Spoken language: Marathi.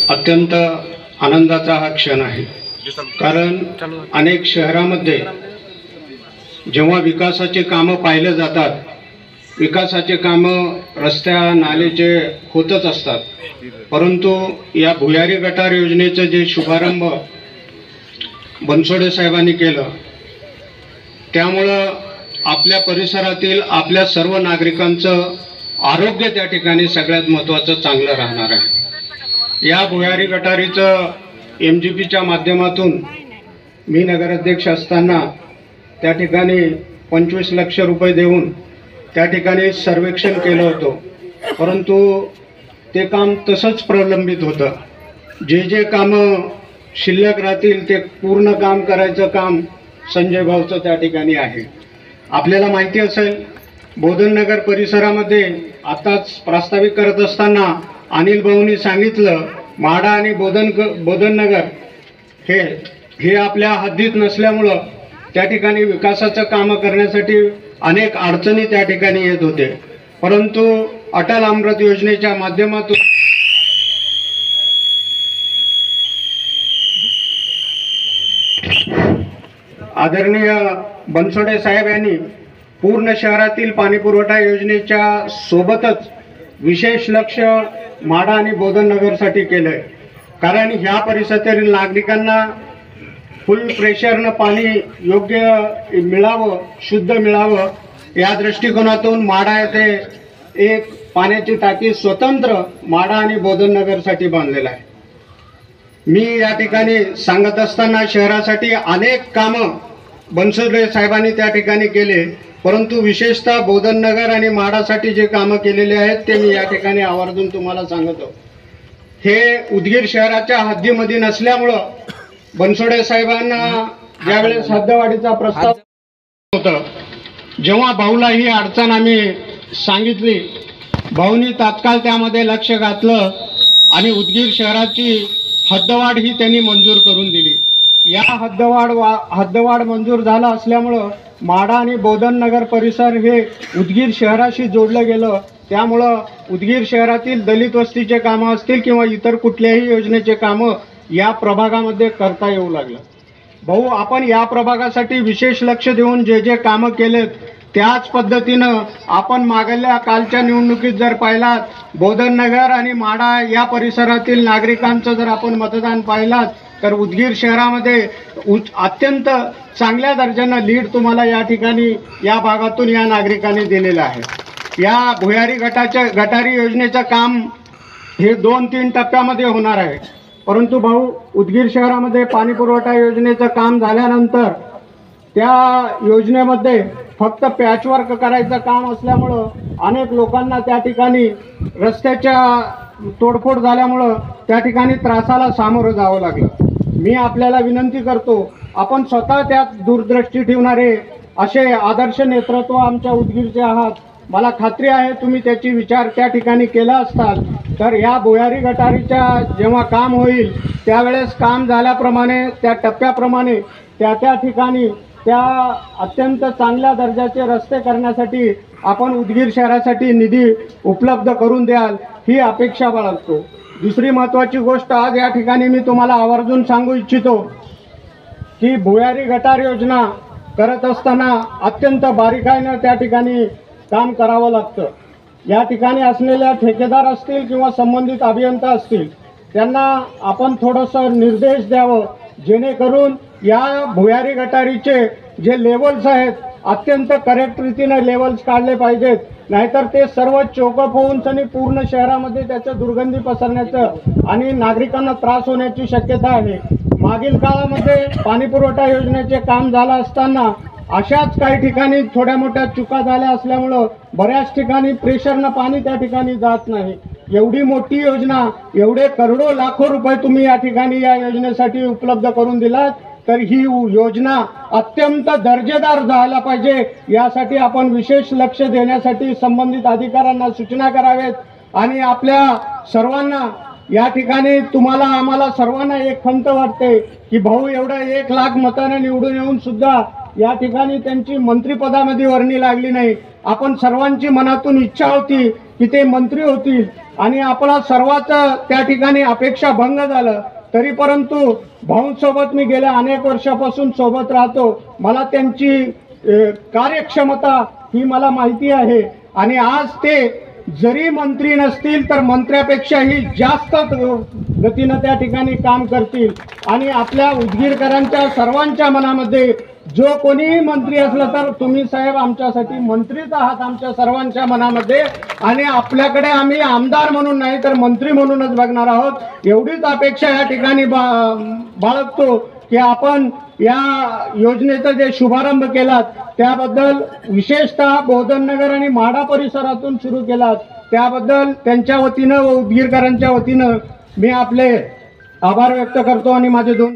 अत्यंत आनंदाचा हा क्षण आहे, कारण अनेक शहरामध्ये जेव्हा विकासाचे कामं पाहिले जातात, विकासाचे कामं रस्त्या नालेचे होतच असतात, परंतु या भुयारी गटार योजनेचं जे शुभारंभ बनसोडे साहेबांनी केलं, त्यामुळं आपल्या परिसरातील आपल्या सर्व नागरिकांचं आरोग्य त्या ठिकाणी सगळ्यात महत्त्वाचं चांगलं राहणार आहे। या भुयारी गटारीचं MGPच्या माध्यमातून मी नगराध्यक्ष असताना त्या ठिकाणी 25 लाख रुपये देऊन त्या ठिकाणी सर्वेक्षण केलं होतं, परंतु ते काम तसंच प्रलंबित होतं। जे कामं शिल्लक राहतील ते पूर्ण काम करायचं काम संजय भाऊचं त्या ठिकाणी आहे। आपल्याला माहिती असेल, बोधननगर परिसरामध्ये आताच प्रास्ताविक करत असताना अनिल भाऊंनी सांगितलं, माढा आणि बोधननगर हे आपल्या हद्दीत नसल्यामुळं त्या ठिकाणी विकासाचं कामं करण्यासाठी अनेक अडचणी त्या ठिकाणी येत होते, परंतु अटल अमृत योजनेच्या माध्यमातून आदरणीय बनसोडे साहेब यांनी पूर्ण शहरातील पाणीपुरवठा योजनेच्या सोबतच विशेष लक्ष माढा आणि बोधननगरसाठी केलंय, कारण ह्या परिसरातील नागरिकांना फुल प्रेशरनं पाणी योग्य मिळावं, शुद्ध मिळावं, या दृष्टिकोनातून माढा येथे एक पाण्याची टाकी स्वतंत्र माढा आणि बोधननगरसाठी बांधलेला आहे। मी या ठिकाणी सांगत असताना शहरासाठी अनेक कामं बनसोडे साहेबांनी त्या ठिकाणी केले, परंतु विशेषतः बोधननगर आणि माढासाठी जे कामं केलेले आहेत ते मी या ठिकाणी आवर्जून तुम्हाला सांगतो। हे उदगीर शहराच्या हद्दीमध्ये नसल्यामुळं बनसोडे साहेबांना ज्यावेळेस हद्दवाढीचा प्रस्ताव होता, जेव्हा भाऊला ही अडचण आम्ही सांगितली, भाऊनी तात्काळ त्यामध्ये लक्ष घातलं आणि उदगीर शहराची हद्दवाढ ही त्यांनी मंजूर करून दिली। या हद्दवाढ मंजूर झाला असल्यामुळं माढा आणि बोधननगर परिसर हे उदगीर शहराशी जोडलं गेलं, त्यामुळं उदगीर शहरातील दलित वस्तीचे कामं असतील किंवा इतर कुठल्याही योजनेचे कामं या प्रभागामध्ये करता येऊ लागलं। भाऊ, आपण या प्रभागासाठी विशेष लक्ष देऊन जे कामं केलेत त्याच पद्धतीनं आपण मागल्या कालच्या निवडणुकीत जर पाहिलात, बोधननगर आणि माढा या परिसरातील नागरिकांचं जर आपण मतदान पाहिलात तर उदगीर शहरामध्ये अत्यंत चांगल्या दर्जानं लीड तुम्हाला या ठिकाणी या भागातून या नागरिकांनी दिलेलं आहे। या भुयारी गटारी योजनेचं काम हे 2-3 टप्प्यामध्ये होणार आहे, परंतु भाऊ उदगीर शहरामध्ये पाणी पुरवठा योजनेचं काम झाल्यानंतर त्या योजनेमध्ये फक्त पॅचवर्क करायचं काम असल्यामुळं अनेक लोकांना त्या ठिकाणी रस्त्याच्या तोडफोड झाल्यामुळं त्या ठिकाणी त्रासाला सामोरं जावं लागलं। मी आपल्याला विनंती करतो, आपण स्वतः त्यात दूरदृष्टी ठेवणारे असे आदर्श नेतृत्व आमच्या उदगीरचे आहात, मला खात्री आहे तुम्ही त्याची विचार त्या ठिकाणी केला असताल तर या भुयारी गटारीच्या जेव्हा काम होईल त्यावेळेस काम झाल्याप्रमाणे त्या टप्प्याप्रमाणे त्या ठिकाणी त्या अत्यंत चांगल्या दर्जाचे रस्ते करण्यासाठी आपण उदगीर शहरासाठी निधी उपलब्ध करून द्याल ही अपेक्षा बाळगतो। दुसरी महत्त्वाची गोष्ट आज या ठिकाणी मी तुम्हाला आवर्जून सांगू इच्छितो की भुयारी गटार योजना करत असताना अत्यंत बारीकाईनं त्या ठिकाणी काम करावं लागतं। या ठिकाणी असलेल्या ठेकेदार असतील किंवा संबंधित अभियंता असतील त्यांना आपण थोडंसं निर्देश द्यावं, जेणेकरून या भुयारी गटारीचे जे लेवल्स आहेत अत्यंत करेक्ट रीतीने लेवल्स काढले पाहिजेत, नाहीतर ते सर्व चोकअप होऊन सनी पूर्ण शहरामध्ये त्याचं दुर्गंधी पसरण्याचं आणि नागरिकांना त्रास होण्याची शक्यता आहे। मागील काळामध्ये पाणीपुरवठा योजनेचे काम झालं असताना अशाच काही ठिकाणी थोड्या मोठ्या चुका झाल्या असल्यामुळं बऱ्याच ठिकाणी प्रेशरनं पाणी त्या ठिकाणी जात नाही। एवढी मोठी योजना, एवढे करोडो लाखो रुपये तुम्ही या ठिकाणी या योजनेसाठी उपलब्ध करून दिलात, तर ही योजना अत्यंत दर्जेदार झाला पाहिजे, यासाठी आपण विशेष लक्ष देण्यासाठी संबंधित अधिकाऱ्यांना सूचना करावेत। आणि आपल्या सर्वांना या ठिकाणी तुम्हाला आम्हाला सर्वांना एक खंत वाटते की भाऊ एवढं 1 लाख मताने निवडून येऊन सुद्धा या ठिकाणी त्यांची मंत्रिपदामध्ये वर्णी लागली नाही। आपण सर्वांची मनातून इच्छा होती की ते मंत्री होतील आणि आपला सर्वांच त्या ठिकाणी अपेक्षा भंग झालं, तरी परंतु भाऊंसोबत मी गेल्या अनेक वर्षापासून सोबत राहतो. मला त्यांची कार्यक्षमता ही मला माहिती आहे आणि आज ते जरी मंत्री नसतील तर मंत्र्यापेक्षाही जास्त गतीनं त्या ठिकाणी काम करतील आणि आपल्या उदगीरकरांच्या सर्वांच्या मनामध्ये जो कोणीही मंत्री असला तर तुम्ही साहेब आमच्यासाठी मंत्रीच आहात आमच्या सर्वांच्या मनामध्ये आणि आपल्याकडे आम्ही आमदार म्हणून नाही तर मंत्री म्हणूनच बघणार आहोत. एवढीच अपेक्षा या ठिकाणी बाळगतो की आपण या योजनेचा जे शुभारंभ केलात त्याबद्दल विशेषतः बोधननगर आणि म्हाडा परिसरातून सुरू केलात त्याबद्दल त्यांच्या वतीनं व उदगीरकरांच्या वतीनं मी आपले आभार व्यक्त करतो आणि माझे दोन